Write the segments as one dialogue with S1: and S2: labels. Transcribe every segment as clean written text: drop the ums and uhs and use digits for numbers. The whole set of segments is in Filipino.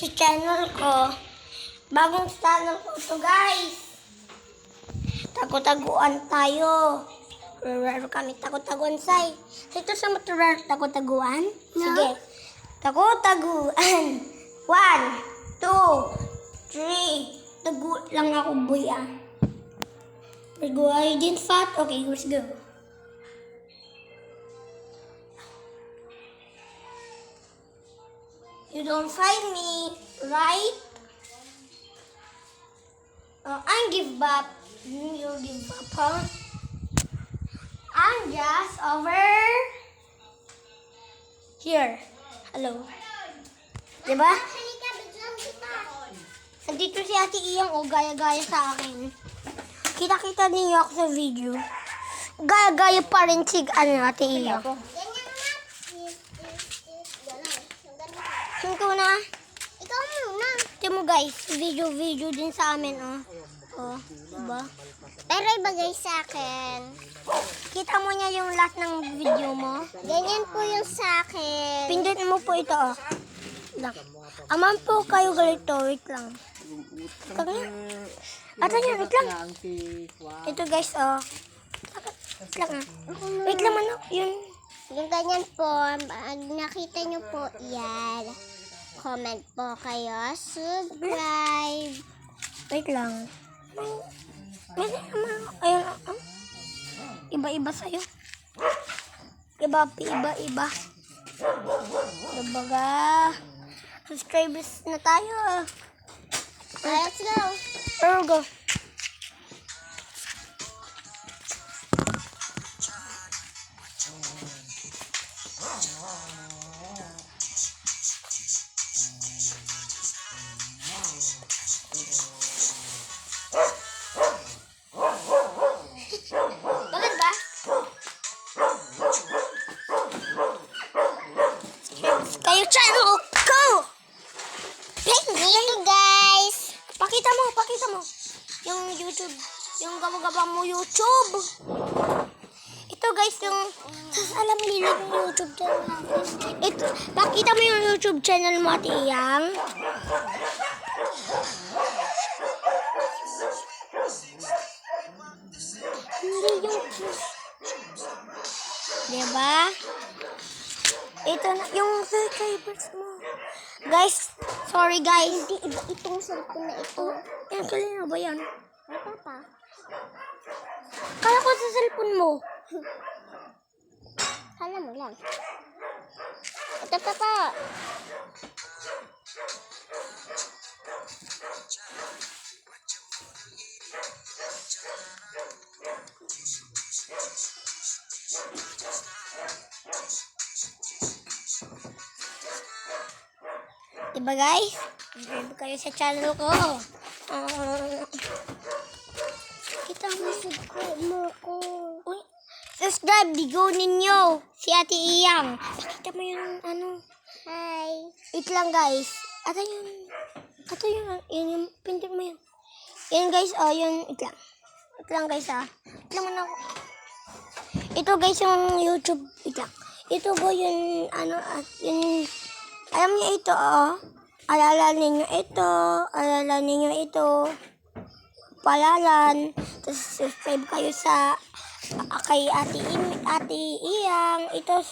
S1: sa channel ko. Bagong channel ko to guys. Tago-taguan tayo. Raro kami tago-taguan say. Ito sa motor tago-taguan? Sige. Tago-taguan. 1, 2, 3. Tago lang ako boy ah. Tago I didn't fat. Okay, let's go. You don't find me, right? I give up. You give up, huh? I'm just over here. Hello. Diba? Nandito si Ate Iyang o gaya-gaya sa akin. Kita-kita niyo ako sa video. Gaya-gaya pa rin si Ate Iyang. Ito na.
S2: Ikaw muna.
S1: Ito mo guys, video din sa amin, oh. Oh, diba?
S2: Pero ibagay sa akin.
S1: Kita mo niya yung lahat ng video mo.
S2: Ganyan po yung sa akin.
S1: Pindot mo po ito, oh. Lang. Aman po kayo galito, wait lang. Ato niya, wait lang. Ito guys, oh. Wait lang, ah. Wait lang, ano, yun.
S2: Yung ganyan po, pag nakita nyo po yan, comment po kayo, subscribe.
S1: Wait lang. Ayun, iba-iba sa'yo. Iba-iba. Dibaga, subscribers na tayo.
S2: Let's go.
S1: Pero go. Bakit ba? Kayo channel ko!
S2: Dito guys.
S1: Pakita mo. Yung YouTube, yung gaba-gaba mo YouTube. Ito guys, yung alam nila yung YouTube channel natin. Ito, pakita mo yung YouTube channel mo, Ate Iyang. Hindi yung diba? Ito na, yung subscribers mo. Guys, sorry guys.
S2: Hindi, iba itong cellphone na ito.
S1: Yan, kanina ba yan?
S2: Ito pa.
S1: Kala ko sa cellphone mo.
S2: Kala mo lang. Ito pa pa.
S1: Diba guys? Subscribe kayo sa channel ko. Kita mo.
S2: Subscribe mo ko.
S1: Uy, subscribe, bigo ninyo. Si Ate Iyang. Pakita mo yung ano.
S2: Hi.
S1: Wait lang guys. Ito yung pindot mo yun. Yan guys, oh, yun. Wait lang guys, ah. Wait lang muna ako. Ito guys, yung YouTube. Wait lang. Ito po yung, yung, alam niyo ito, oh. Alala ninyo ito. Palalan. Tapos subscribe kayo sa kay Ate Iyang. Ito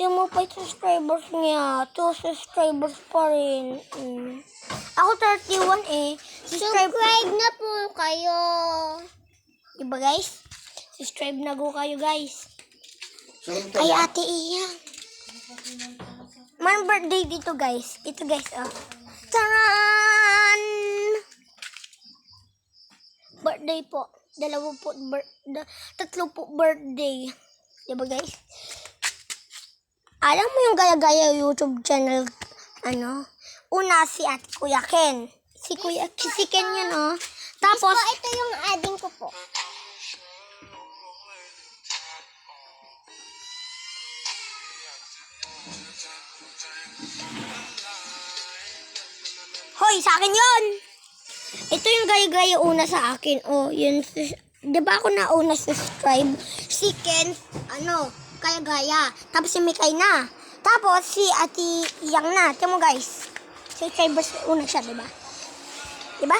S1: mo pa yung subscribers niya. 2 subscribers pa rin. Ako 31 eh.
S2: Subscribe na po kayo.
S1: Diba guys? Subscribe na go kayo guys. Kay Ate Iyang. May birthday dito guys. Ito guys, oh. Taran! Birthday po. 2 po. 3 po birthday. Diba guys? Alam mo yung gaya-gaya YouTube channel, una si Kuya Ken. Si Ken yun, oh. Tapos,
S2: Po, ito yung adding ko po.
S1: hoy, sa akin yun! Ito yung gaya-gaya una sa akin. Oh, yun. Di ba ako nauna subscribe? Si Ken, gaya-gaya. Tapos si Mikay na. Tapos si Ate Yang na. Tiyan mo guys. Si subscribers una siya, diba? Diba?